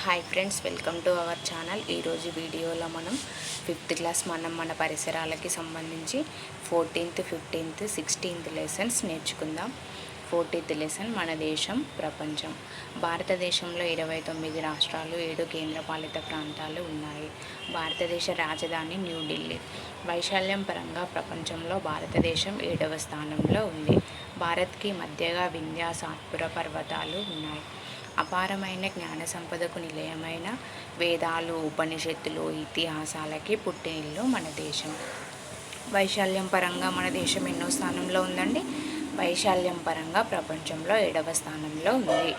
Hi friends, welcome to our channel. ఈరోజు వీడియోలో మనం 5th క్లాస్ మన పరిసరాలకి సంబంధించి 14th, 15th, 16th లెసన్స్ నేర్చుకుందాం. 14th లెసన్ మన దేశం ప్రపంచం. భారతదేశంలో 29 రాష్ట్రాలు, 7 కేంద్రపాలిత ప్రాంతాలు ఉన్నాయి. భారతదేశ రాజధాని న్యూఢిల్లీ. వైశాల్యం పరంగా ప్రపంచంలో భారతదేశం 7వ స్థానంలో ఉంది. భారత్కి మధ్యగా వింధ్య, సాత్పురా పర్వతాలు ఉన్నాయి. అపారమైన జ్ఞాన సంపదకు నిలయమైన వేదాలు, ఉపనిషత్తులు, ఇతిహాసాలకి పుట్టినిల్లు మన దేశం. వైశాల్యం పరంగా మన దేశం ఎన్నో స్థానంలో ఉందండి? వైశాల్యం పరంగా ప్రపంచంలో 7వ స్థానంలో ఉంది.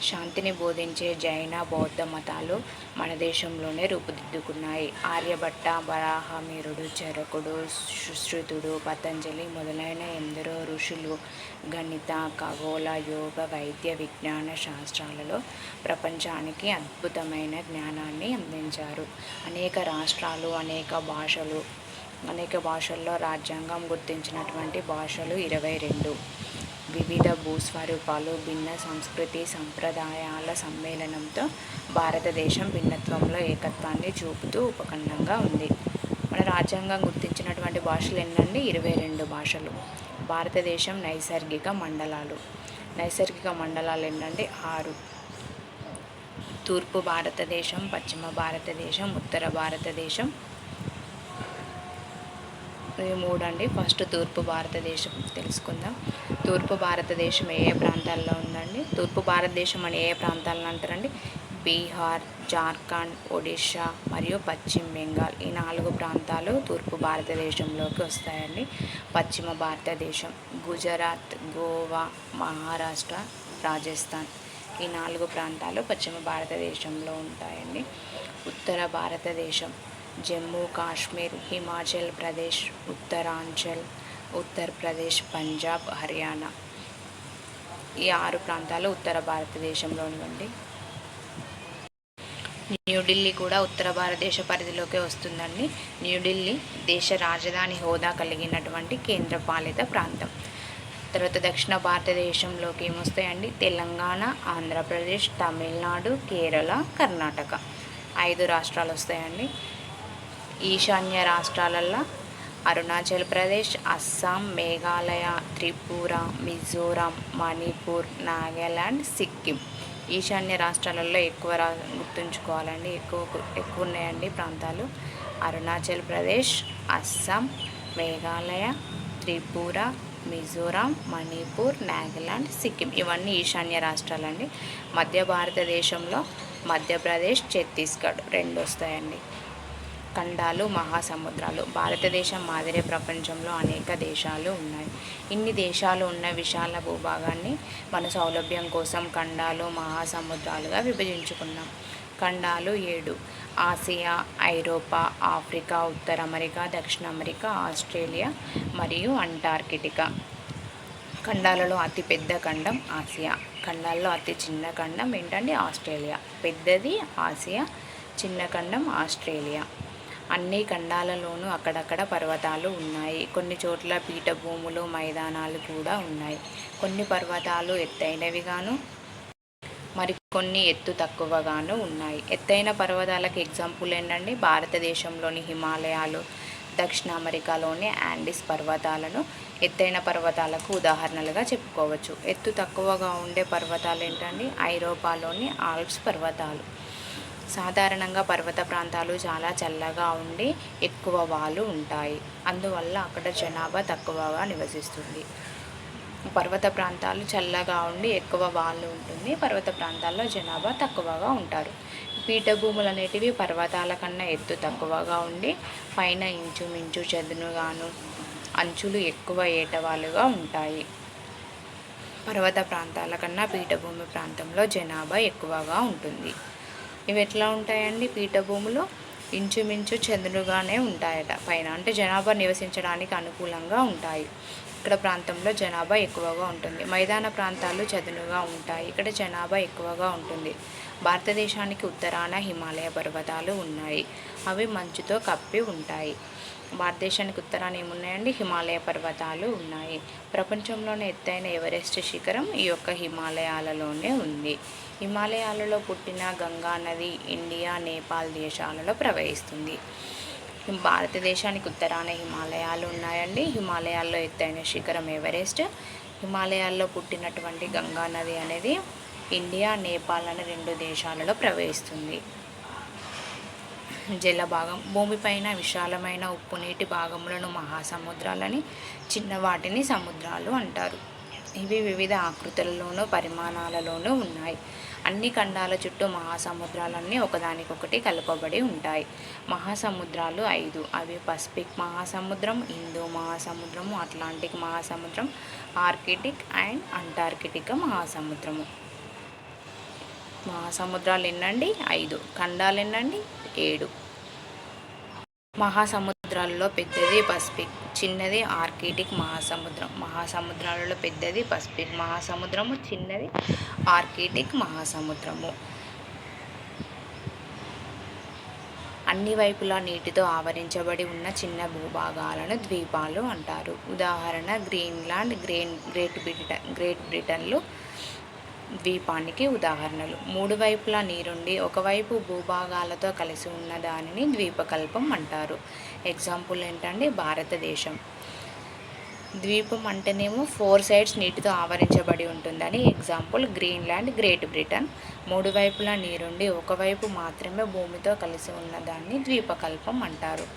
శాంతిని బోధించే జైన, బౌద్ధ మతాలు మన దేశంలోనే రూపుదిద్దుకున్నాయి. ఆర్యభట్ట, వరాహమిహిరుడు, చరకుడు, సుశ్రుతుడు, పతంజలి మొదలైన ఎందరో ఋషులు గణిత, ఖగోళ, యోగ, వైద్య, విజ్ఞాన శాస్త్రాలలో ప్రపంచానికి అద్భుతమైన జ్ఞానాన్ని అందించారు. అనేక రాష్ట్రాలు, అనేక భాషల్లో రాజ్యాంగం గుర్తించినటువంటి భాషలు 22. వివిధ భూస్వరూపాలు, భిన్న సంస్కృతి సంప్రదాయాల సమ్మేళనంతో భారతదేశం భిన్నత్వంలో ఏకత్వాన్ని చూపుతూ ఉపఖండంగా ఉంది. మన రాజ్యాంగం గుర్తించినటువంటి భాషలు ఎన్నండి? 22 భాషలు. భారతదేశం నైసర్గిక మండలాలు ఏంటంటే 6. తూర్పు భారతదేశం, పశ్చిమ భారతదేశం, ఉత్తర భారతదేశం, ఇవి 3 అండి. ఫస్ట్ తూర్పు భారతదేశం తెలుసుకుందాం. తూర్పు భారతదేశం ఏ ప్రాంతాల్లో ఉందండి? తూర్పు భారతదేశం అని ఏ ప్రాంతాలను అంటారండి? బీహార్, జార్ఖండ్, ఒడిషా మరియు పశ్చిమ బెంగాల్, ఈ 4 ప్రాంతాలు తూర్పు భారతదేశంలోకి వస్తాయండి. పశ్చిమ భారతదేశం గుజరాత్, గోవా, మహారాష్ట్ర, రాజస్థాన్, ఈ 4 ప్రాంతాలు పశ్చిమ భారతదేశంలో ఉంటాయండి. ఉత్తర భారతదేశం జమ్మూ కాశ్మీర్, హిమాచల్ ప్రదేశ్, ఉత్తరాంచల్, ఉత్తరప్రదేశ్, పంజాబ్, హర్యానా, ఈ 6 ప్రాంతాలు ఉత్తర భారతదేశంలో ఉండండి. న్యూఢిల్లీ కూడా ఉత్తర భారతదేశ పరిధిలోకి వస్తుందండి. న్యూఢిల్లీ దేశ రాజధాని హోదా కలిగినటువంటి కేంద్రపాలిత ప్రాంతం. తర్వాత దక్షిణ భారతదేశంలోకి ఏమొస్తాయండి? తెలంగాణ, ఆంధ్రప్రదేశ్, తమిళనాడు, కేరళ, కర్ణాటక, 5 రాష్ట్రాలు వస్తాయండి. ఈశాన్య రాష్ట్రాలల్లో అరుణాచల్ ప్రదేశ్, అస్సాం, మేఘాలయ, త్రిపుర, మిజోరాం, మణిపూర్, నాగాలాండ్, సిక్కిం. ఈశాన్య రాష్ట్రాలలో గుర్తుంచుకోవాలండి, ఎక్కువ ఉన్నాయండి ప్రాంతాలు. అరుణాచల్ ప్రదేశ్, అస్సాం, మేఘాలయ, త్రిపుర, మిజోరాం, మణిపూర్, నాగాలాండ్, సిక్కిం, ఇవన్నీ ఈశాన్య రాష్ట్రాలండి. మధ్య భారతదేశంలో మధ్యప్రదేశ్, ఛత్తీస్గఢ్ 2 వస్తాయండి. ఖండాలు, మహాసముద్రాలు. భారతదేశం మాదిరే ప్రపంచంలో అనేక దేశాలు ఉన్నాయి. ఇన్ని దేశాలు ఉన్న విశాల భూభాగాన్ని మన సౌలభ్యం కోసం ఖండాలు, మహాసముద్రాలుగా విభజించుకున్నాం. ఖండాలు 7: ఆసియా, ఐరోపా, ఆఫ్రికా, ఉత్తర అమెరికా, దక్షిణ అమెరికా, ఆస్ట్రేలియా మరియు అంటార్కిటికా. ఖండాలలో అతి పెద్ద ఖండం ఆసియా. ఖండాల్లో అతి చిన్న ఖండం ఏంటంటే ఆస్ట్రేలియా. పెద్దది ఆసియా, చిన్న ఖండం ఆస్ట్రేలియా. అన్ని ఖండాలలోనూ అక్కడక్కడ పర్వతాలు ఉన్నాయి. కొన్ని చోట్ల పీఠభూములు, మైదానాలు కూడా ఉన్నాయి. కొన్ని పర్వతాలు ఎత్తైనవిగాను, మరికొన్ని ఎత్తు తక్కువగాను ఉన్నాయి. ఎత్తైన పర్వతాలకు ఎగ్జాంపుల్ ఏంటంటే భారతదేశంలోని హిమాలయాలు, దక్షిణ అమెరికాలోని యాండీస్ పర్వతాలను ఎత్తైన పర్వతాలకు ఉదాహరణలుగా చెప్పుకోవచ్చు. ఎత్తు తక్కువగా ఉండే పర్వతాలు ఏంటంటే ఐరోపాలోని ఆల్ప్స్ పర్వతాలు. సాధారణంగా పర్వత ప్రాంతాలు చాలా చల్లగా ఉండి ఎక్కువ వాలు ఉంటాయి. అందువల్ల అక్కడ జనాభా తక్కువగా నివసిస్తుంది. పర్వత ప్రాంతాలు చల్లగా ఉండి ఎక్కువ వాలు ఉంటుంది. పర్వత ప్రాంతాల్లో జనాభా తక్కువగా ఉంటారు. పీఠభూములు అనేటివి పర్వతాల కన్నా ఎత్తు తక్కువగా ఉండి పైన ఇంచుమించు చదునుగాను, అంచులు ఎక్కువ ఏటవాలుగా ఉంటాయి. పర్వత ప్రాంతాల కన్నా పీఠభూమి ప్రాంతంలో జనాభా ఎక్కువగా ఉంటుంది. ఇవి ఎట్లా ఉంటాయండి? పీఠభూములు ఇంచుమించు చదునుగానే ఉంటాయట పైన, అంటే జనాభా నివసించడానికి అనుకూలంగా ఉంటాయి. ఇక్కడ ప్రాంతంలో జనాభా ఎక్కువగా ఉంటుంది. మైదాన ప్రాంతాలు చదునుగా ఉంటాయి. ఇక్కడ జనాభా ఎక్కువగా ఉంటుంది. భారతదేశానికి ఉత్తరాన హిమాలయ పర్వతాలు ఉన్నాయి. అవి మంచుతో కప్పి ఉంటాయి. భారతదేశానికి ఉత్తరాన ఏమున్నాయండి? హిమాలయ పర్వతాలు ఉన్నాయి. ప్రపంచంలోనే ఎత్తైన ఎవరెస్ట్ శిఖరం ఈ యొక్క హిమాలయాలలోనే ఉంది. హిమాలయాలలో పుట్టిన గంగా నది ఇండియా, నేపాల్ దేశాలలో ప్రవహిస్తుంది. భారతదేశానికి ఉత్తరాన హిమాలయాలు ఉన్నాయండి. హిమాలయాల్లో ఎత్తైన శిఖరం ఎవరెస్ట్. హిమాలయాల్లో పుట్టినటువంటి గంగా నది అనేది ఇండియా, నేపాల్ అనే 2 దేశాలలో ప్రవహిస్తుంది. జలభాగం భూమిపైన విశాలమైన ఉప్పు నీటి భాగములను మహాసముద్రాలని, చిన్నవాటిని సముద్రాలు అంటారు. ఇవి వివిధ ఆకృతులలోనూ పరిమాణాలలోనూ ఉన్నాయి. అన్ని ఖండాల చుట్టూ మహాసముద్రాలన్నీ ఒకదానికొకటి కలపబడి ఉంటాయి. మహాసముద్రాలు 5. అవి పసిఫిక్ మహాసముద్రం, హిందూ మహాసముద్రము, అట్లాంటిక్ మహాసముద్రం, ఆర్కిటిక్ అండ్ అంటార్కిటిక్ మహాసముద్రము. మహాసముద్రాలు ఎన్నండి? 5. ఖండాలు ఎన్నండి? 7. మహాసముద్రాలలో పెద్దది పసిఫిక్, చిన్నది ఆర్కిటిక్ మహాసముద్రం. మహాసముద్రాలలో పెద్దది పసిఫిక్ మహాసముద్రము, చిన్నది ఆర్కిటిక్ మహాసముద్రము. అన్ని వైపులా నీటితో ఆవరించబడి ఉన్న చిన్న భూభాగాలను ద్వీపాలు అంటారు. ఉదాహరణ గ్రీన్లాండ్, గ్రేట్ బ్రిటన్లు ద్వీపానికి ఉదాహరణలు. 3 వైపులా నీరుండి ఒకవైపు భూభాగాలతో కలిసి ఉన్న దానిని ద్వీపకల్పం అంటారు. ఎగ్జాంపుల్ ఏంటండి? భారతదేశం. ద్వీపం అంటేనేమో 4 సైడ్స్ నీటితో ఆవరించబడి ఉంటుందని. Example Greenland, great Britain. 3 వైపులా నీరుండి ఒకవైపు మాత్రమే భూమితో కలిసి ఉన్నదాన్ని ద్వీపకల్పం అంటారు.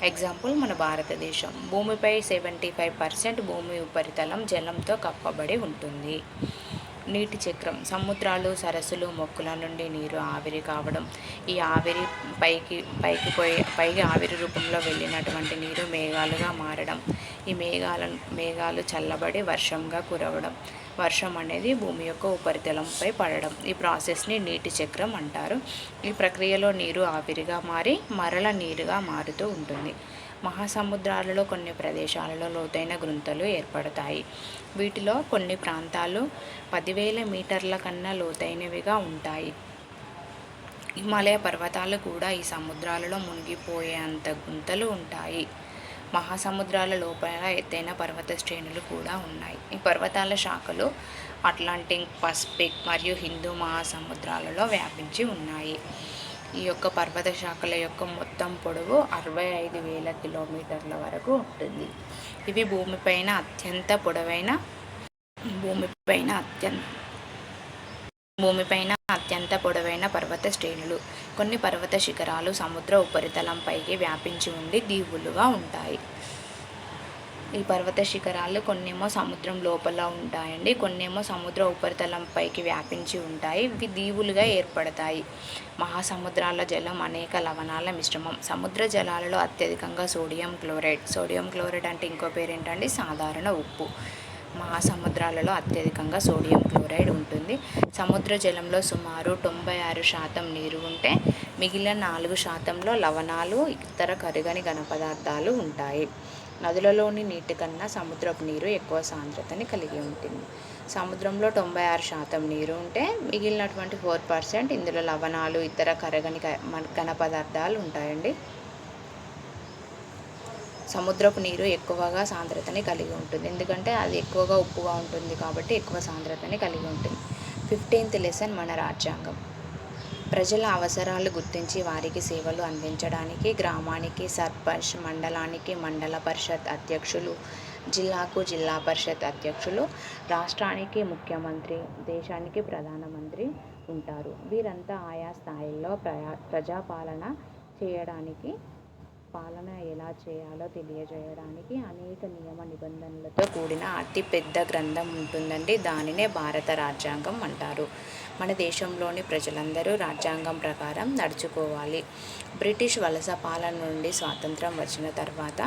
ఎగ్జాంపుల్ మన భారతదేశం. భూమిపై 75% భూమి ఉపరితలం జలంతో కప్పబడి ఉంటుంది. నీటి చక్రం. సముద్రాలు, సరస్సులు, మొక్కల నుండి నీరు ఆవిరి కావడం. ఈ ఆవిరి పైకి ఆవిరి రూపంలో వెళ్ళినటువంటి నీరు మేఘాలుగా మారడం. ఈ మేఘాలు చల్లబడి వర్షంగా కురవడం. వర్షం అనేది భూమి యొక్క ఉపరితలంపై పడడం. ఈ ప్రాసెస్ని నీటి చక్రం అంటారు. ఈ ప్రక్రియలో నీరు ఆవిరిగా మారి మరల నీరుగా మారుతూ ఉంటుంది. మహాసముద్రాలలో కొన్ని ప్రదేశాలలో లోతైన గుంతలు ఏర్పడతాయి. వీటిలో కొన్ని ప్రాంతాలు 10,000 మీటర్ల కన్నా లోతైనవిగా ఉంటాయి. హిమాలయ పర్వతాలు కూడా ఈ సముద్రాలలో మునిగిపోయేంత గుంతలు ఉంటాయి. మహాసముద్రాల లోపల ఎత్తైన పర్వత శ్రేణులు కూడా ఉన్నాయి. ఈ పర్వతాల శాఖలు అట్లాంటిక్, పసిఫిక్ మరియు హిందూ మహాసముద్రాలలో వ్యాపించి ఉన్నాయి. ఈ యొక్క పర్వత శాఖల యొక్క మొత్తం పొడవు 65,000 కిలోమీటర్ల వరకు ఉంటుంది. ఇవి భూమిపైన అత్యంత పొడవైన పర్వత శ్రేణులు. కొన్ని పర్వత శిఖరాలు సముద్ర ఉపరితలంపైకి వ్యాపించి ఉండి దీవులుగా ఉంటాయి. ఈ పర్వత శిఖరాలు కొన్నేమో సముద్రం లోపల ఉంటాయండి, కొన్నేమో సముద్ర ఉపరితలంపైకి వ్యాపించి ఉంటాయి. ఇవి దీవులుగా ఏర్పడతాయి. మహాసముద్రాల జలం అనేక లవణాల మిశ్రమం. సముద్ర జలాలలో అత్యధికంగా సోడియం క్లోరైడ్ అంటే ఇంకో పేరేంటండి? సాధారణ ఉప్పు. మహాసముద్రాలలో అత్యధికంగా సోడియం క్లోరైడ్ ఉంటుంది. సముద్ర జలంలో సుమారు 96% నీరు ఉంటే మిగిలిన 4%లో లవణాలు, ఇతర కరిగని ఘనపదార్థాలు ఉంటాయి. నదులలోని నీటి కన్నా సముద్రపు నీరు ఎక్కువ సాంద్రతని కలిగి ఉంటుంది. సముద్రంలో 96% నీరు ఉంటే మిగిలినటువంటి 4% ఇందులో లవణాలు, ఇతర కరగని ఘనపదార్థాలు ఉంటాయండి. సముద్రపు నీరు ఎక్కువగా సాంద్రతని కలిగి ఉంటుంది, ఎందుకంటే అది ఎక్కువగా ఉప్పుగా ఉంటుంది కాబట్టి ఎక్కువ సాంద్రతని కలిగి ఉంటుంది. 15th లెసన్ మన రాజ్యాంగం. ప్రజల అవసరాలు గుర్తించి వారికి సేవలు అందించడానికి గ్రామానికి సర్పంచ్, మండలానికి మండల పరిషత్ అధ్యక్షులు, జిల్లాకు జిల్లా పరిషత్ అధ్యక్షులు, రాష్ట్రానికి ముఖ్యమంత్రి, దేశానికి ప్రధానమంత్రి ఉంటారు. వీరంతా ఆయా స్థాయిల్లో ప్రజాపాలన చేయడానికి, పాలన ఎలా చేయాలో తెలియజేయడానికి అనేక నియమ నిబంధనలతో కూడిన అతి పెద్ద గ్రంథం ఉంటుందండి. దానినే భారత రాజ్యాంగం అంటారు. మన దేశంలోని ప్రజలందరూ రాజ్యాంగం ప్రకారం నడుచుకోవాలి. బ్రిటిష్ వలస పాలన నుండి స్వాతంత్రం వచ్చిన తర్వాత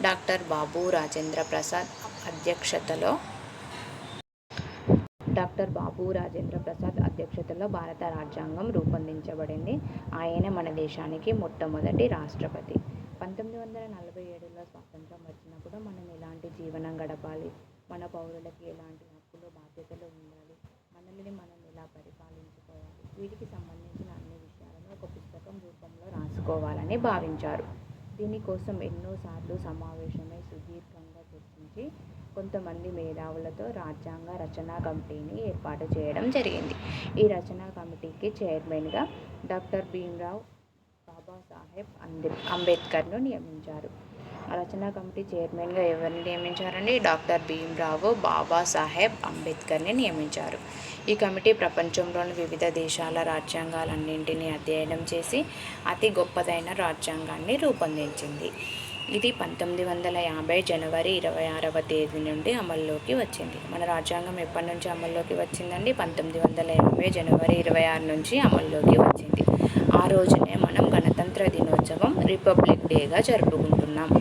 డాక్టర్ బాబు రాజేంద్ర ప్రసాద్ అధ్యక్షతలో భారత రాజ్యాంగం రూపొందించబడింది. ఆయనే మన దేశానికి మొట్టమొదటి రాష్ట్రపతి. 1947లో స్వాతంత్రం వచ్చినప్పుడు మనం ఎలాంటి జీవనం గడపాలి, మన పౌరులకి ఎలాంటి హక్కులు, బాధ్యతలు ఉండాలి, మనల్ని మనం ఎలా పరిపాలించుకోవాలి, వీటికి సంబంధించిన అన్ని విషయాలను ఒక పుస్తకం రూపంలో రాసుకోవాలని భావించారు. దీనికోసం ఎన్నోసార్లు సమావేశమై సుదీర్ఘంగా చర్చించి కొంతమంది మేధావులతో రాజ్యాంగ రచనా కమిటీని ఏర్పాటు చేయడం జరిగింది. ఈ రచనా కమిటీకి చైర్మన్గా డాక్టర్ భీమ్రావ్ బాబాసాహెబ్ అంబేద్కర్ను నియమించారు. రచనా కమిటీ చైర్మన్గా ఎవరిని నియమించారండి? డాక్టర్ భీమ్రావ్ బాబాసాహెబ్ అంబేద్కర్ని నియమించారు. ఈ కమిటీ ప్రపంచంలోని వివిధ దేశాల రాజ్యాంగాలన్నింటినీ అధ్యయనం చేసి అతి గొప్పదైన రాజ్యాంగాన్ని రూపొందించింది. ఇది 1950 జనవరి 26వ తేదీ నుండి అమల్లోకి వచ్చింది. మన రాజ్యాంగం ఎప్పటి నుంచి అమల్లోకి వచ్చిందండి? 1950 జనవరి 26 నుంచి అమల్లోకి వచ్చింది. ఆ రోజునే మనం గణతంత్ర దినోత్సవం రిపబ్లిక్ డేగా జరుపుకుంటున్నాం.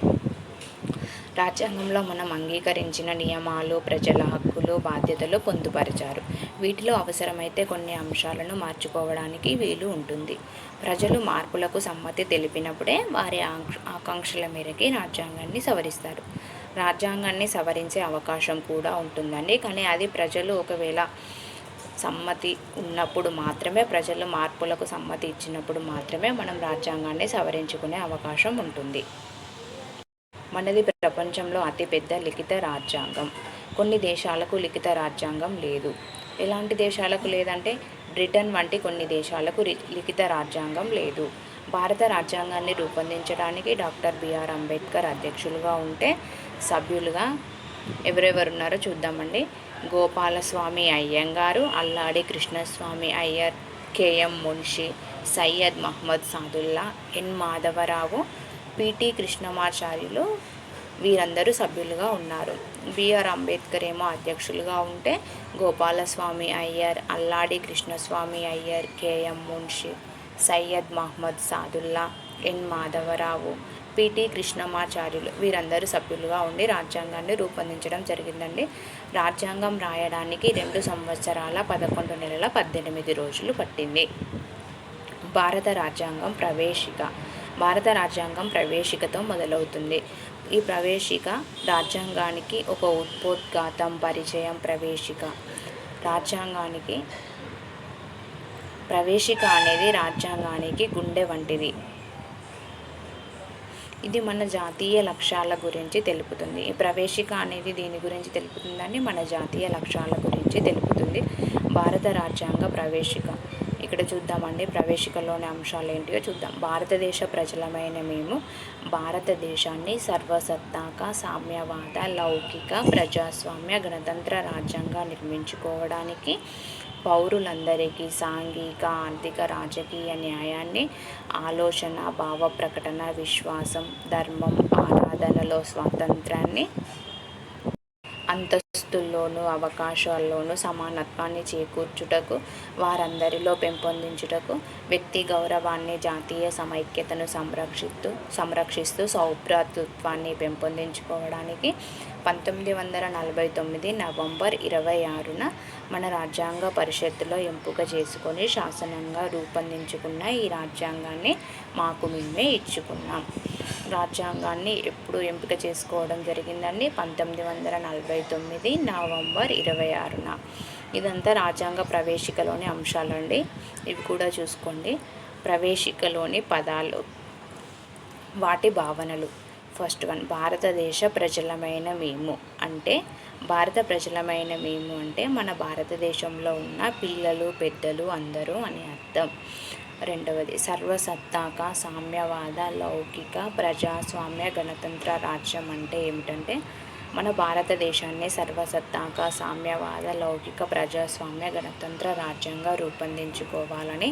రాజ్యాంగంలో మనం అంగీకరించిన నియమాలు, ప్రజల హక్కులు, బాధ్యతలు పొందుపరిచారు. వీటిలో అవసరమైతే కొన్ని అంశాలను మార్చుకోవడానికి వీలు ఉంటుంది. ప్రజలు మార్పులకు సమ్మతి తెలిపినప్పుడే వారి ఆకాంక్షల మేరకి రాజ్యాంగాన్ని సవరిస్తారు. రాజ్యాంగాన్ని సవరించే అవకాశం కూడా ఉంటుందండి. కానీ అది ప్రజలు ఒకవేళ సమ్మతి ఉన్నప్పుడు మాత్రమే, ప్రజలు మార్పులకు సమ్మతి ఇచ్చినప్పుడు మాత్రమే మనం రాజ్యాంగాన్ని సవరించుకునే అవకాశం ఉంటుంది. మనది ప్రపంచంలో అతిపెద్ద లిఖిత రాజ్యాంగం. కొన్ని దేశాలకు లిఖిత రాజ్యాంగం లేదు. ఎలాంటి దేశాలకు లేదంటే బ్రిటన్ వంటి కొన్ని దేశాలకు లిఖిత రాజ్యాంగం లేదు. భారత రాజ్యాంగాన్ని రూపొందించడానికి డాక్టర్ బిఆర్ అంబేద్కర్ అధ్యక్షులుగా ఉంటే సభ్యులుగా ఎవరెవరున్నారో చూద్దామండి. గోపాలస్వామి అయ్యంగారు, అల్లాడి కృష్ణస్వామి అయ్యర్, కేఎం మున్షి, సయ్యద్ మహమ్మద్ సాదుల్లా, ఎన్ మాధవరావు, పిటి కృష్ణమాచార్యులు వీరందరూ సభ్యులుగా ఉన్నారు. బిఆర్ అంబేద్కర్ ఏమో అధ్యక్షులుగా ఉంటే గోపాలస్వామి అయ్యర్, అల్లాడి కృష్ణస్వామి అయ్యర్, కేఎం మున్షి, సయ్యద్ మహమ్మద్ సాదుల్లా, ఎన్ మాధవరావు, పిటి కృష్ణమాచార్యులు వీరందరూ సభ్యులుగా ఉండి రాజ్యాంగాన్ని రూపొందించడం జరిగిందండి. రాజ్యాంగం రాయడానికి 2 సంవత్సరాల 11 నెలల 18 రోజులు పట్టింది. భారత రాజ్యాంగం ప్రవేశికతో మొదలవుతుంది. ఈ ప్రవేశిక రాజ్యాంగానికి ఒక ఉపోద్ఘాతం, పరిచయం. ప్రవేశిక అనేది రాజ్యాంగానికి గుండె వంటిది. ఇది మన జాతీయ లక్ష్యాల గురించి తెలుపుతుంది. ఈ ప్రవేశిక అనేది దీని గురించి తెలుపుతుందండి? మన జాతీయ లక్ష్యాల గురించి తెలుపుతుంది. భారత రాజ్యాంగ ప్రవేశిక ఇక్కడ చూద్దామండి. ప్రవేశికలోని అంశాలు ఏంటియో చూద్దాం. భారతదేశ ప్రజలమైన మేము భారతదేశాన్ని సర్వసత్తాక, సామ్యవాద, లౌకిక, ప్రజాస్వామ్య, గణతంత్ర రాజ్యంగా నిర్మించుకోవడానికి పౌరులందరికీ సాంఘిక, ఆర్థిక, రాజకీయ న్యాయాన్ని, ఆలోచన, భావ ప్రకటన, విశ్వాసం, ధర్మం, ఆరాధనలో స్వాతంత్రాన్ని, అంతస్తుల్లోనూ అవకాశాల్లోనూ సమానత్వాన్ని చేకూర్చుటకు, వారందరిలో పెంపొందించుటకు, వ్యక్తి గౌరవాన్ని, జాతీయ సమైక్యతను సంరక్షిస్తూ సౌభ్రాతృత్వాన్ని పెంపొందించుకోవడానికి 1949 నవంబర్ 26న మన రాజ్యాంగ పరిషత్తులో ఎంపిక చేసుకొని శాసనంగా రూపొందించుకున్న ఈ రాజ్యాంగాన్ని మాకు మేమే ఇచ్చుకున్నాం. రాజ్యాంగాన్ని ఎప్పుడు ఎంపిక చేసుకోవడం జరిగిందండి? 1949 నవంబర్ 26న. ఇదంతా రాజ్యాంగ ప్రవేశికలోని అంశాలండి. ఇవి కూడా చూసుకోండి. ప్రవేశికలోని పదాలు, వాటి భావనలు. ఫస్ట్ వన్, భారతదేశ ప్రజలమైన మేము అంటే, మన భారతదేశంలో ఉన్న పిల్లలు, పెద్దలు అందరూ అని అర్థం. రెండవది, సర్వసత్తాక, సామ్యవాద, లౌకిక, ప్రజాస్వామ్య, గణతంత్ర రాజ్యం అంటే ఏమిటంటే, మన భారతదేశాన్ని సర్వసత్తాక, సామ్యవాద, లౌకిక, ప్రజాస్వామ్య, గణతంత్ర రాజ్యంగా రూపొందించుకోవాలని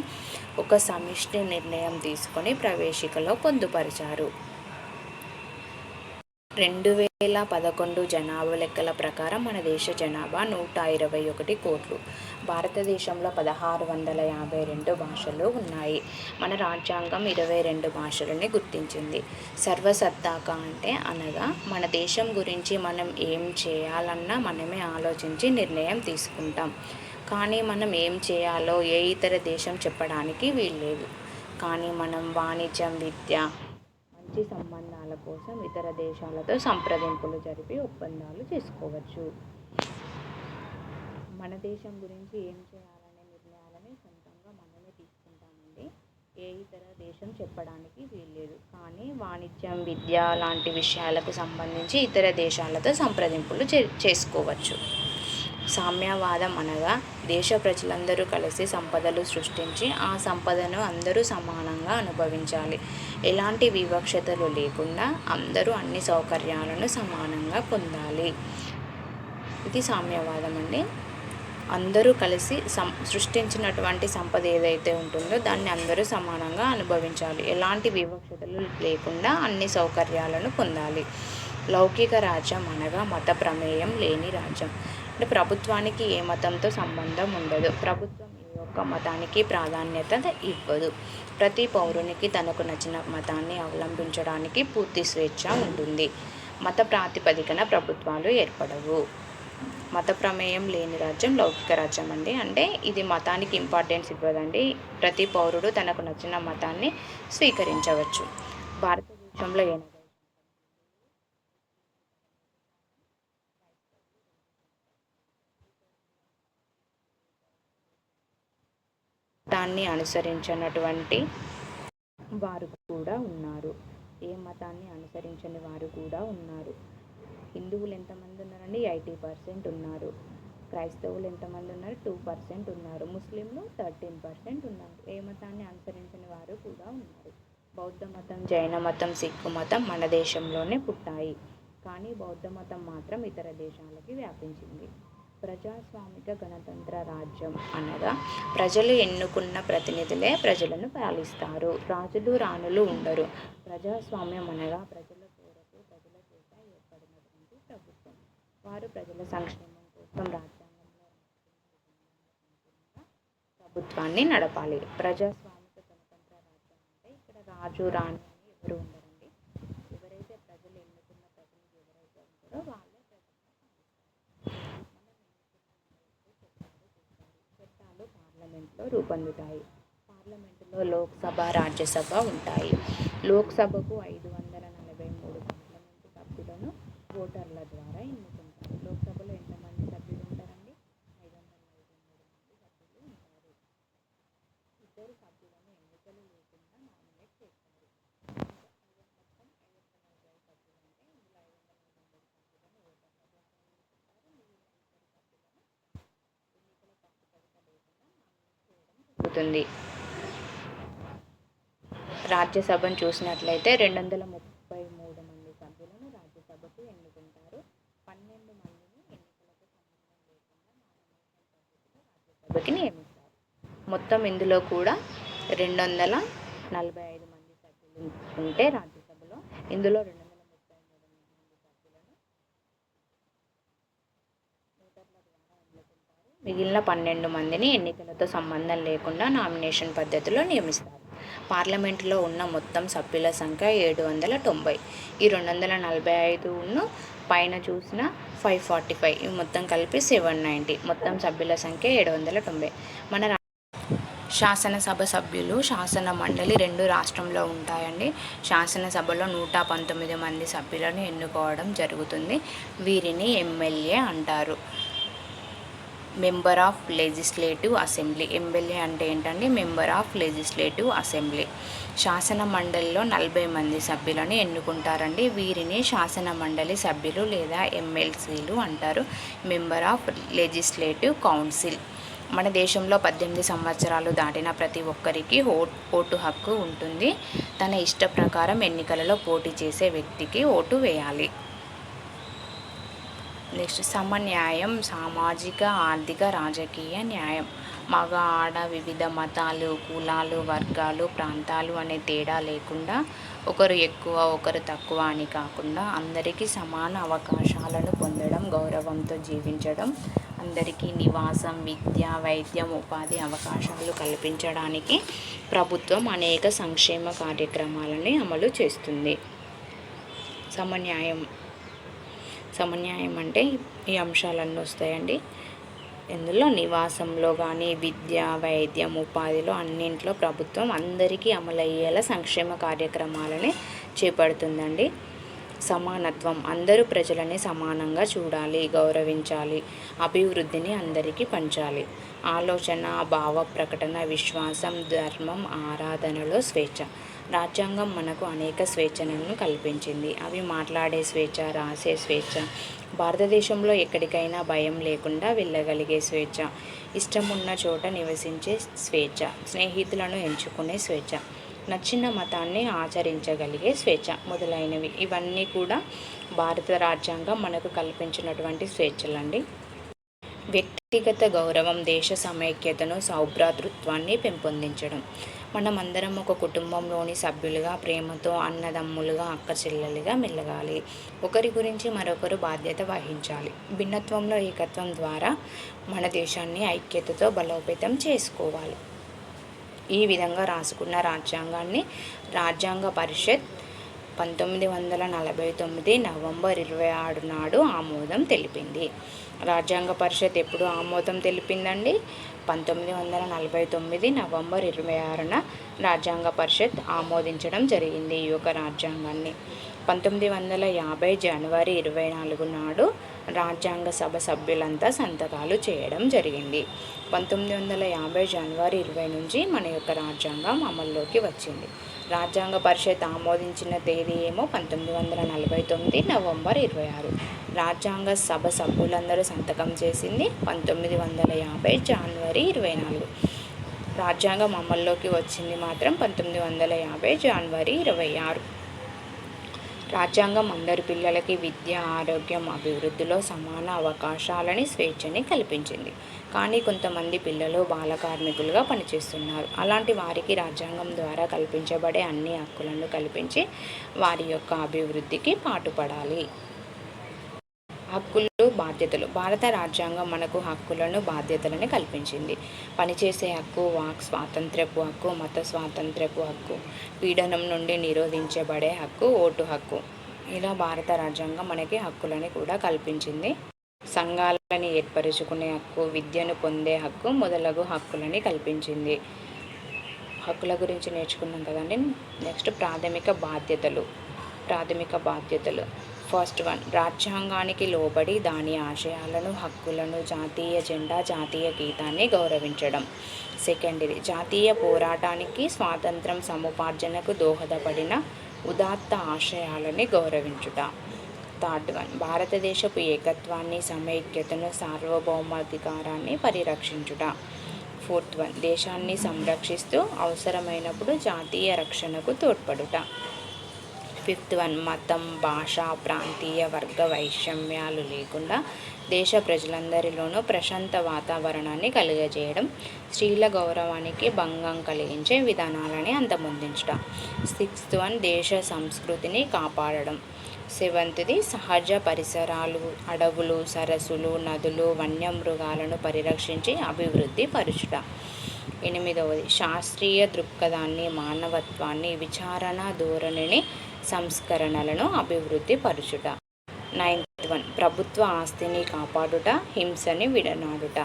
ఒక సమిష్టి నిర్ణయం తీసుకొని ప్రవేశికలో పొందుపరిచారు. 2011 జనాభా లెక్కల ప్రకారం మన దేశ జనాభా 121 కోట్లు. భారతదేశంలో 1652 భాషలు ఉన్నాయి. మన రాజ్యాంగం 22 భాషలని గుర్తించింది. సర్వసత్తాక అంటే అనగా మన దేశం గురించి మనం ఏం చేయాలన్నా మనమే ఆలోచించి నిర్ణయం తీసుకుంటాం. కానీ మనం ఏం చేయాలో ఏ ఇతర దేశం చెప్పడానికి వీల్లేదు. కానీ మనం వాణిజ్యం, విద్య, మంచి సంబంధాల కోసం ఇతర దేశాలతో సంప్రదింపులు జరిపి ఒప్పందాలు చేసుకోవచ్చు. మన దేశం గురించి ఏం చేయాలనే నిర్ణయాలని సొంతంగా మనమే తీసుకుంటామండి. ఏ ఇతర దేశం చెప్పడానికి వీల్లేదు. కానీ వాణిజ్యం, విద్య లాంటి విషయాలకు సంబంధించి ఇతర దేశాలతో సంప్రదింపులు చేసుకోవచ్చు. సామ్యవాదం అనగా దేశ ప్రజలందరూ కలిసి సంపదలు సృష్టించి ఆ సంపదను అందరూ సమానంగా అనుభవించాలి. ఎలాంటి వివక్షతలు లేకుండా అందరూ అన్ని సౌకర్యాలను సమానంగా పొందాలి. ఇది సామ్యవాదం అండి. అందరూ కలిసి సృష్టించినటువంటి సంపద ఏదైతే ఉంటుందో దాన్ని అందరూ సమానంగా అనుభవించాలి. ఎలాంటి వివక్షతలు లేకుండా అన్ని సౌకర్యాలను పొందాలి. లౌకిక రాజ్యం అనగా మత ప్రమేయం లేని రాజ్యం. అంటే ప్రభుత్వానికి ఏ మతంతో సంబంధం ఉండదు. ప్రభుత్వం ఏ ఒక్క మతానికి ప్రాధాన్యత ఇవ్వదు. ప్రతి పౌరునికి తనకు నచ్చిన మతాన్ని అవలంబించడానికి పూర్తి స్వేచ్ఛ ఉంటుంది. మత ప్రాతిపదికన ప్రభుత్వాలు ఏర్పడవు. మత ప్రమేయం లేని రాజ్యం లౌకిక రాజ్యం అండి. అంటే ఇది మతానికి ఇంపార్టెన్స్ ఇవ్వదండి. ప్రతి పౌరుడు తనకు నచ్చిన మతాన్ని స్వీకరించవచ్చు. భారతదేశంలో మతాన్ని అనుసరించినటువంటి వారు కూడా ఉన్నారు. ఏ మతాన్ని అనుసరించని వారు కూడా ఉన్నారు. హిందువులు ఎంతమంది ఉన్నారండి? 80% ఉన్నారు. క్రైస్తవులు ఎంతమంది ఉన్నారు? 2% ఉన్నారు. ముస్లింలు 13% ఉన్నారు. ఏ మతాన్ని అనుసరించని వారు కూడా ఉన్నారు. బౌద్ధ మతం, జైన మతం, సిక్కు మతం మన దేశంలోనే పుట్టాయి. కానీ బౌద్ధ మతం మాత్రం ఇతర దేశాలకి వ్యాపించింది. ప్రజాస్వామిక గణతంత్ర రాజ్యం అనగా ప్రజలు ఎన్నుకున్న ప్రతినిధులే ప్రజలను పాలిస్తారు. రాజులు, రాణులు ఉండరు. ప్రజాస్వామ్యం అనగా ప్రజల కోరకు ప్రజల చేత ఏర్పడినటువంటి ప్రభుత్వం. వారు ప్రజల సంక్షేమం కోసం రాజ్యాంగంలో ప్రభుత్వాన్ని నడపాలి. ప్రజాస్వామిక గణతంత్ర రాజ్యం అంటే ఇక్కడ రాజు, రాణి అని ఎవరు ఉండరండి. ఎవరైతే ప్రజలు ఎన్నుకున్న ప్రతినిధి ఎవరైతే ఉంటారో వాళ్ళే చట్టాలు పార్లమెంట్లో రూపొందుతాయి. పార్లమెంటులో లోక్సభ, రాజ్యసభ ఉంటాయి. లోక్సభకు 543 పార్లమెంటు సభ్యులను ఓటర్ల ద్వారా ఎన్నుకుంటారు. లోక్సభలో ఎంతమంది సభ్యులు ఉంటారండి? 543 మంది సభ్యులు ఉంటారు. ఇద్దరు సభ్యులను ఎన్నికలు లేకుండా నామినేట్ చేస్తారు. మొత్తం 545 సభ్యులు అంటే ఇందులో 543 సభ్యులను ఓటర్ల ద్వారా ఎన్నుకుంటారు. మిగిలిన ఇద్దరు సభ్యులను ఎన్నికల ప్రాతిపదిక లేకుండా నామినేట్ చేయడం జరుగుతుంది. రాజ్యసభను చూసినట్లయితే 233 మంది సభ్యులను రాజ్యసభకు ఎన్నుకుంటారు. 12 మందిని ఎన్నికలతో సంబంధం లేకుండా నామినేషన్ పద్ధతిలో రాజ్యసభకి నియమిస్తారు. మొత్తం ఇందులో కూడా 245 మంది సభ్యులు ఉంటే రాజ్యసభలో ఇందులో 233 మంది సభ్యులను ఓటర్ల ద్వారా ఎన్నుకుంటారు. మిగిలిన 12 మందిని ఎన్నికలతో సంబంధం లేకుండా నామినేషన్ పద్ధతిలో నియమిస్తారు. పార్లమెంటులో ఉన్న మొత్తం సభ్యుల సంఖ్య 790. ఈ 245ను పైన చూసిన 545 ఇవి మొత్తం కలిపి 790. మొత్తం సభ్యుల సంఖ్య 790. మన శాసనసభ సభ్యులు, శాసన మండలి 2 రాష్ట్రంలో ఉంటాయండి. శాసనసభలో 119 మంది సభ్యులను ఎన్నుకోవడం జరుగుతుంది. వీరిని ఎమ్మెల్యే అంటారు. Member of legislative assembly. MLA అంటే ఏంటండి? Member of legislative assembly. శాసన మండలిలో 40 మంది సభ్యులను ఎన్నుకుంటారండి. వీరిని శాసన మండలి సభ్యులు లేదా ఎమ్మెల్సీలు అంటారు. Member of legislative council. మన దేశంలో 18 సంవత్సరాలు దాటిన ప్రతి ఒక్కరికి ఓటు హక్కు ఉంటుంది. తన ఇష్ట ప్రకారం ఎన్నికలలో పోటీ చేసే వ్యక్తికి ఓటు వేయాలి. నెక్స్ట్ సమన్యాయం. సామాజిక, ఆర్థిక, రాజకీయ న్యాయం. మగ, ఆడ, వివిధ మతాలు, కులాలు, వర్గాలు, ప్రాంతాలు అనే తేడా లేకుండా ఒకరు ఎక్కువ ఒకరు తక్కువ అని కాకుండా అందరికీ సమాన అవకాశాలను పొందడం, గౌరవంతో జీవించడం, అందరికీ నివాసం, విద్య, వైద్యం, ఉపాధి అవకాశాలు కల్పించడానికి ప్రభుత్వం అనేక సంక్షేమ కార్యక్రమాలని అమలు చేస్తుంది. సమన్యాయం అంటే ఈ అంశాలన్నీ వస్తాయండి. ఇందులో నివాసంలో కానీ, విద్య, వైద్యం, ఉపాధిలో అన్నింట్లో ప్రభుత్వం అందరికీ అమలయ్యేలా సంక్షేమ కార్యక్రమాలని చేపడుతుందండి. సమానత్వం, అందరూ ప్రజలని సమానంగా చూడాలి, గౌరవించాలి, అభివృద్ధిని అందరికీ పంచాలి. ఆలోచన, భావ ప్రకటన, విశ్వాసం, ధర్మం, ఆరాధనలో స్వేచ్ఛ. రాజ్యాంగం మనకు అనేక స్వేచ్ఛలను కల్పించింది. అవి మాట్లాడే స్వేచ్ఛ, రాసే స్వేచ్ఛ, భారతదేశంలో ఎక్కడికైనా భయం లేకుండా వెళ్ళగలిగే స్వేచ్ఛ, ఇష్టమున్న చోట నివసించే స్వేచ్ఛ, స్నేహితులను ఎంచుకునే స్వేచ్ఛ, నచ్చిన మతాన్ని ఆచరించగలిగే స్వేచ్ఛ మొదలైనవి. ఇవన్నీ కూడా భారత రాజ్యాంగం మనకు కల్పించినటువంటి స్వేచ్ఛలండి. వ్యక్తిగత గౌరవం, దేశ సమైక్యతను, సౌభ్రాతృత్వాన్ని పెంపొందించడం. మనమందరం ఒక కుటుంబంలోని సభ్యులుగా ప్రేమతో అన్నదమ్ములుగా అక్కచెల్లెలుగా మెలగాలి. ఒకరి గురించి మరొకరు బాధ్యత వహించాలి. భిన్నత్వంలో ఏకత్వం ద్వారా మన దేశాన్ని ఐక్యతతో బలోపేతం చేసుకోవాలి. ఈ విధంగా రాసుకున్న రాజ్యాంగాన్ని రాజ్యాంగ పరిషత్ 1949 నవంబర్ 26 నాడు ఆమోదం తెలిపింది. రాజ్యాంగ పరిషత్ ఎప్పుడు ఆమోదం తెలిపిందండి? 1949 నవంబర్ 26న రాజ్యాంగ పరిషత్ ఆమోదించడం జరిగింది ఈ యొక్క రాజ్యాంగాన్ని. 1950 జనవరి 24 నాడు రాజ్యాంగ సభ సభ్యులంతా సంతకాలు చేయడం జరిగింది. 1950 జనవరి 20 నుంచి మన యొక్క రాజ్యాంగం అమల్లోకి వచ్చింది. రాజ్యాంగ పరిషత్ ఆమోదించిన తేదీ ఏమో 1949 నవంబర్ 26. రాజ్యాంగ సభ సభ్యులందరూ సంతకం చేసింది 1950 జనవరి 24. రాజ్యాంగం అమల్లోకి వచ్చింది మాత్రం 1950 జనవరి 26. రాజ్యాంగం అందరి పిల్లలకి విద్య, ఆరోగ్యం, అభివృద్ధిలో సమాన అవకాశాలని, స్వేచ్ఛని కల్పించింది. కానీ కొంతమంది పిల్లలు బాల కార్మికులుగా పనిచేస్తున్నారు. అలాంటి వారికి రాజ్యాంగం ద్వారా కల్పించబడే అన్ని హక్కులను కల్పించి వారి యొక్క అభివృద్ధికి పాటుపడాలి. హక్కులు, బాధ్యతలు. భారత రాజ్యాంగం మనకు హక్కులను, బాధ్యతలను కల్పించింది. పనిచేసే హక్కు, వాక్ స్వాతంత్ర్యపు హక్కు, మత స్వాతంత్ర్యపు హక్కు, పీడనం నుండి నిరోధించబడే హక్కు, ఓటు హక్కు. ఇలా భారత రాజ్యాంగం మనకి హక్కులని కూడా కల్పించింది. సంఘాలని ఏర్పరచుకునే హక్కు, విద్యను పొందే హక్కు మొదలగు హక్కులని కల్పించింది. హక్కుల గురించి నేర్చుకున్నాం కదండి. నెక్స్ట్ ప్రాథమిక బాధ్యతలు. ఫస్ట్ వన్, రాజ్యాంగానికి లోబడి దాని ఆశయాలను, హక్కులను, జాతీయ జెండా, జాతీయ గీతాన్ని గౌరవించడం. సెకండరీ, జాతీయ పోరాటానికి, స్వాతంత్రం సముపార్జనకు దోహదపడిన ఉదాత్త ఆశయాలని గౌరవించుట. థర్డ్ వన్, భారతదేశపు ఏకత్వాన్ని, సమైక్యతను, సార్వభౌమాధికారాన్ని పరిరక్షించుట. ఫోర్త్ వన్, దేశాన్ని సంరక్షిస్తూ అవసరమైనప్పుడు జాతీయ రక్షణకు తోడ్పడుట. ఫిఫ్త్ వన్, మతం, భాష, ప్రాంతీయ వర్గ వైషమ్యాలు లేకుండా దేశ ప్రజలందరిలోనూ ప్రశాంత వాతావరణాన్ని కలుగజేయడం. స్త్రీల గౌరవానికి భంగం కలిగించే విధానాలని అంతమొందించడం. సిక్స్త్ వన్, దేశ సంస్కృతిని కాపాడడం. సెవెంత్ది, సహజ పరిసరాలు, అడవులు, సరస్సులు, నదులు, వన్యమృగాలను పరిరక్షించి అభివృద్ధి పరచుట. ఎనిమిదవది, శాస్త్రీయ దృక్పథాన్ని, మానవత్వాన్ని, విచారణ ధోరణిని, సంస్కరణలను అభివృద్ధి పరచుట. నైన్త్ వన్, ప్రభుత్వ ఆస్తిని కాపాడుట, హింసని విడనాడుట.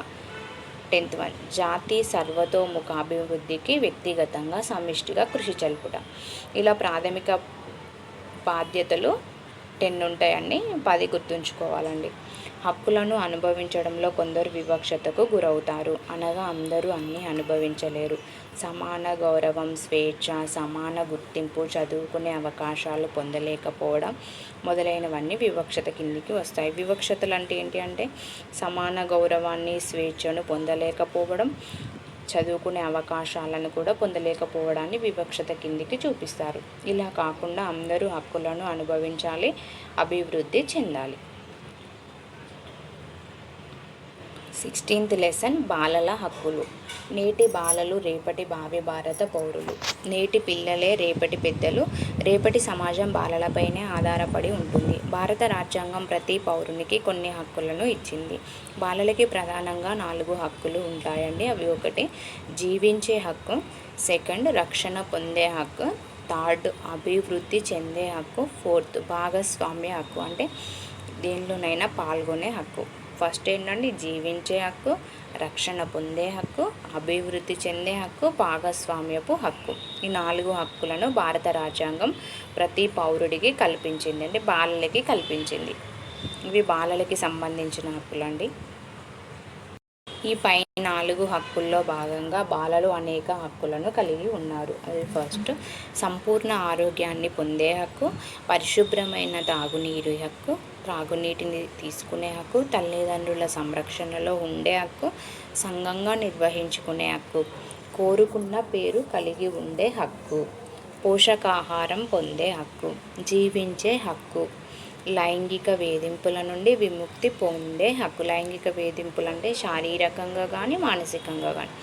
10th వన్, జాతి సర్వతోముఖాభివృద్ధికి వ్యక్తిగతంగా సమిష్టిగా కృషి జరుపుట. ఇలా ప్రాథమిక బాధ్యతలు 10 ఉంటాయండి. 10 గుర్తుంచుకోవాలండి. హక్కులను అనుభవించడంలో కొందరు వివక్షతకు గురవుతారు, అనగా అందరూ అన్నీ అనుభవించలేరు. సమాన గౌరవం, స్వేచ్ఛ, సమాన గుర్తింపు, చదువుకునే అవకాశాలు పొందలేకపోవడం మొదలైనవన్నీ వివక్షత కిందికి వస్తాయి. వివక్షతలు అంటే ఏంటి అంటే సమాన గౌరవాన్ని, స్వేచ్ఛను పొందలేకపోవడం, చదువుకునే అవకాశాలను కూడా పొందలేకపోవడాన్ని వివక్షత కిందికి చూపిస్తారు. ఇలా కాకుండా అందరూ హక్కులను అనుభవించాలి, అభివృద్ధి చెందాలి. 16th లెసన్, బాలల హక్కులు. నేటి బాలలు రేపటి భావి భారత పౌరులు. నేటి పిల్లలే రేపటి పెద్దలు. రేపటి సమాజం బాలలపైనే ఆధారపడి ఉంటుంది. భారత రాజ్యాంగం ప్రతి పౌరునికి కొన్ని హక్కులను ఇచ్చింది. బాలలకి ప్రధానంగా 4 హక్కులు ఉంటాయండి. అవి: 1, జీవించే హక్కు. 2, రక్షణ పొందే హక్కు. 3, అభివృద్ధి చెందే హక్కు. 4, భాగస్వామ్య హక్కు, అంటే దేనిలోనైనా పాల్గొనే హక్కు. ఫస్ట్ ఏంటంటే జీవించే హక్కు, రక్షణ పొందే హక్కు, అభివృద్ధి చెందే హక్కు, భాగస్వామ్యపు హక్కు. ఈ 4 హక్కులను భారత రాజ్యాంగం ప్రతి పౌరుడికి కల్పించింది, అంటే బాలలకి కల్పించింది. ఇవి బాలలకి సంబంధించిన హక్కులండి. ఈ పై 4 హక్కుల్లో భాగంగా బాలలు అనేక హక్కులను కలిగి ఉన్నారు. అది ఫస్ట్ సంపూర్ణ ఆరోగ్యాన్ని పొందే హక్కు, పరిశుభ్రమైన తాగునీరు హక్కు, త్రాగునీటిని తీసుకునే హక్కు, తల్లిదండ్రుల సంరక్షణలో ఉండే హక్కు, సంఘంగా నిర్వహించుకునే హక్కు, కోరుకున్న పేరు కలిగి ఉండే హక్కు, పోషకాహారం పొందే హక్కు, జీవించే హక్కు, లైంగిక వేధింపుల నుండి విముక్తి పొందే హక్కు. లైంగిక వేధింపులు అంటే శారీరకంగా కానీ మానసికంగా కానీ.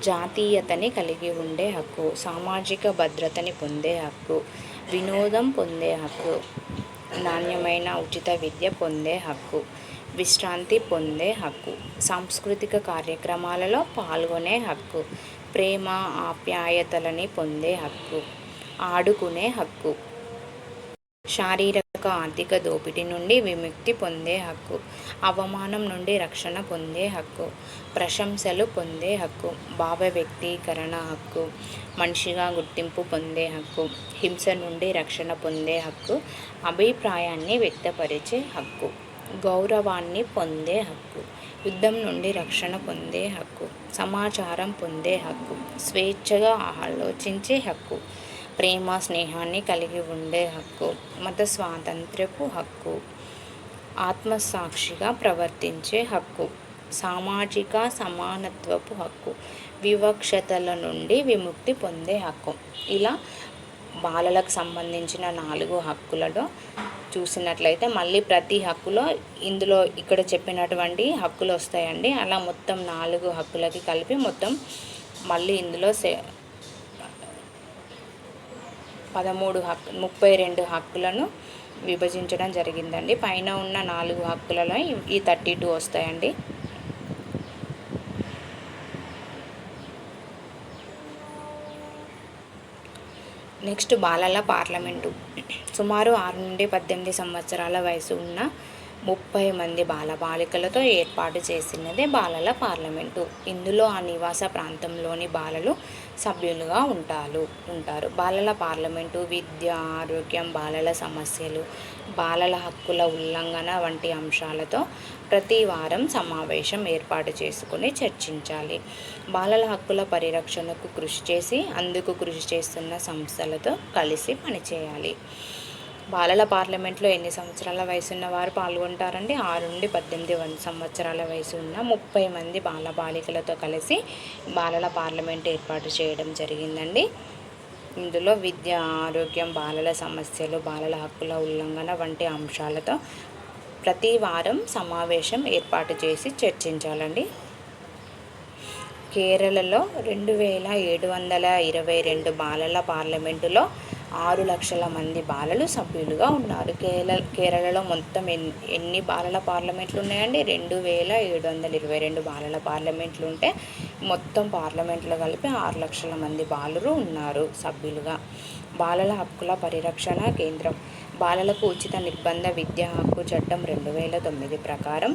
జాతీయతని కలిగి ఉండే హక్కు, సామాజిక భద్రతని పొందే హక్కు, వినోదం పొందే హక్కు, నాణ్యమైన ఉచిత విద్య పొందే హక్కు, విశ్రాంతి పొందే హక్కు, సాంస్కృతిక కార్యక్రమాలలో పాల్గొనే హక్కు, ప్రేమ ఆప్యాయతలని పొందే హక్కు, ఆడుకునే హక్కు, శారీరక ఆర్థిక దోపిడీ నుండి విముక్తి పొందే హక్కు, అవమానం నుండి రక్షణ పొందే హక్కు, ప్రశంసలు పొందే హక్కు, భావ వ్యక్తీకరణ హక్కు, మనిషిగా గుర్తింపు పొందే హక్కు, హింస నుండి రక్షణ పొందే హక్కు, అభిప్రాయాన్ని వ్యక్తపరిచే హక్కు, గౌరవాన్ని పొందే హక్కు, యుద్ధం నుండి రక్షణ పొందే హక్కు, సమాచారం పొందే హక్కు, స్వేచ్ఛగా ఆలోచించే హక్కు, ప్రేమ స్నేహాన్ని కలిగి ఉండే హక్కు, మత స్వాతంత్ర్యపు హక్కు, ఆత్మసాక్షిగా ప్రవర్తించే హక్కు, సామాజిక సమానత్వపు హక్కు, వివక్షతల నుండి విముక్తి పొందే హక్కు. ఇలా బాలలకు సంబంధించిన 4 హక్కులలో చూసినట్లయితే మళ్ళీ ప్రతి హక్కులో ఇందులో ఇక్కడ చెప్పినటువంటి హక్కులు వస్తాయండి. అలా మొత్తం 4 హక్కులకి కలిపి మొత్తం మళ్ళీ ఇందులో 32 హక్కులను విభజించడం జరిగిందండి. పైన ఉన్న 4 హక్కులలో ఈ 32 వస్తాయండి. నెక్స్ట్ బాలల పార్లమెంటు. సుమారు 6 నుండి 18 సంవత్సరాల వయసు ఉన్న 30 మంది బాలబాలికలతో ఏర్పాటు చేసినదే బాలల పార్లమెంటు. ఇందులో ఆ నివాస ప్రాంతంలోని బాలలు సభ్యులుగా ఉంటారు. బాలల పార్లమెంటు విద్య, ఆరోగ్యం, బాలల సమస్యలు, బాలల హక్కుల ఉల్లంఘన వంటి అంశాలతో ప్రతి వారం సమావేశం ఏర్పాటు చేసుకుని చర్చించాలి. బాలల హక్కుల పరిరక్షణకు కృషి చేసి అందుకు కృషి చేస్తున్న సంస్థలతో కలిసి పనిచేయాలి. బాలల పార్లమెంట్లో ఎన్ని సంవత్సరాల వయసున్న వారు పాల్గొంటారండి? 6 నుండి 18 సంవత్సరాల వయసు ఉన్న 30 మంది బాలబాలికలతో కలిసి బాలల పార్లమెంట్ ఏర్పాటు చేయడం జరిగిందండి. ఇందులో విద్య, ఆరోగ్యం, బాలల సమస్యలు, బాలల హక్కుల ఉల్లంఘన వంటి అంశాలతో ప్రతి వారం సమావేశం ఏర్పాటు చేసి చర్చించాలండి. కేరళలో 2722 బాలల పార్లమెంటులో 6 లక్షల మంది బాలలు సభ్యులుగా ఉన్నారు. కేరళలో మొత్తం ఎన్ని బాలల పార్లమెంట్లు ఉన్నాయండి? 2722 బాలల పార్లమెంట్లు ఉంటే మొత్తం పార్లమెంట్లో కలిపి 6 లక్షల మంది బాలురు ఉన్నారు సభ్యులుగా. బాలల హక్కుల పరిరక్షణ కేంద్రం. బాలలకు ఉచిత నిర్బంధ విద్యా హక్కు చట్టం 2009 ప్రకారం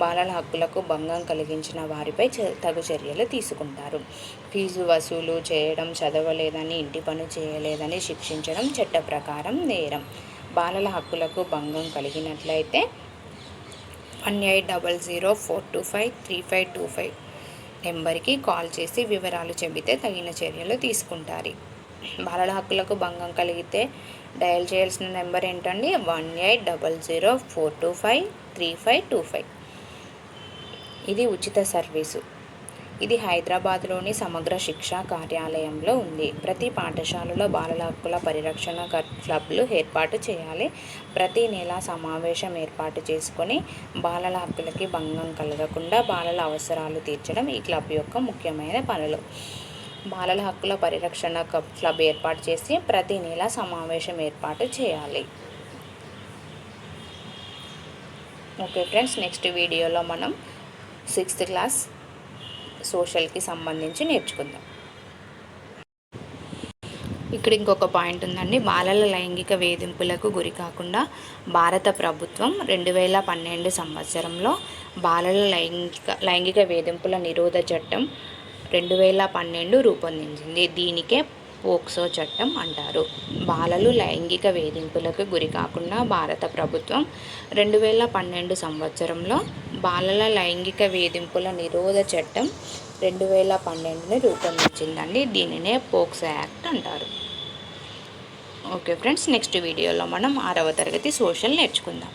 బాలల హక్కులకు భంగం కలిగించిన వారిపై తగు చర్యలు తీసుకుంటారు. ఫీజు వసూలు చేయడం, చదవలేదని, ఇంటి పని చేయలేదని శిక్షించడం చట్ట ప్రకారం నేరం. బాలల హక్కులకు భంగం కలిగినట్లయితే 1800425325 నెంబర్కి కాల్ చేసి వివరాలు చెబితే తగిన చర్యలు తీసుకుంటారు. బాలల హక్కులకు భంగం కలిగితే డయల్ చేయాల్సిన నెంబర్ ఏంటండి? 1800425325. ఇది ఉచిత సర్వీసు. ఇది హైదరాబాద్లోని సమగ్ర శిక్షా కార్యాలయంలో ఉంది. ప్రతి పాఠశాలలో బాలల హక్కుల పరిరక్షణ క్లబ్లు ఏర్పాటు చేయాలి. ప్రతి నెల సమావేశం ఏర్పాటు చేసుకొని బాలల హక్కులకి భంగం కలగకుండా బాలల అవసరాలు తీర్చడం ఈ క్లబ్ యొక్క ముఖ్యమైన పనులు. బాలల హక్కుల పరిరక్షణ క్లబ్ ఏర్పాటు చేసి ప్రతి నెల సమావేశం ఏర్పాటు చేయాలి. ఓకే ఫ్రెండ్స్, నెక్స్ట్ వీడియోలో మనం 6th క్లాస్ సోషల్కి సంబంధించి నేర్చుకుందాం. ఇక్కడ ఇంకొక పాయింట్ ఉందండి. బాలల లైంగిక వేధింపులకు గురి కాకుండా భారత ప్రభుత్వం 2012 సంవత్సరంలో బాలల లైంగిక వేధింపుల నిరోధ చట్టం 2012 రూపొందించింది. దీనికే పోక్సో చట్టం అంటారు. బాలలు లైంగిక వేధింపులకు గురి కాకుండా భారత ప్రభుత్వం 2012 సంవత్సరంలో బాలల లైంగిక వేధింపుల నిరోధ చట్టం 2012ని రూపొందించిందండి. దీనినే పోక్సో యాక్ట్ అంటారు. ఓకే ఫ్రెండ్స్, నెక్స్ట్ వీడియోలో మనం 6వ తరగతి సోషల్ నేర్చుకుందాం.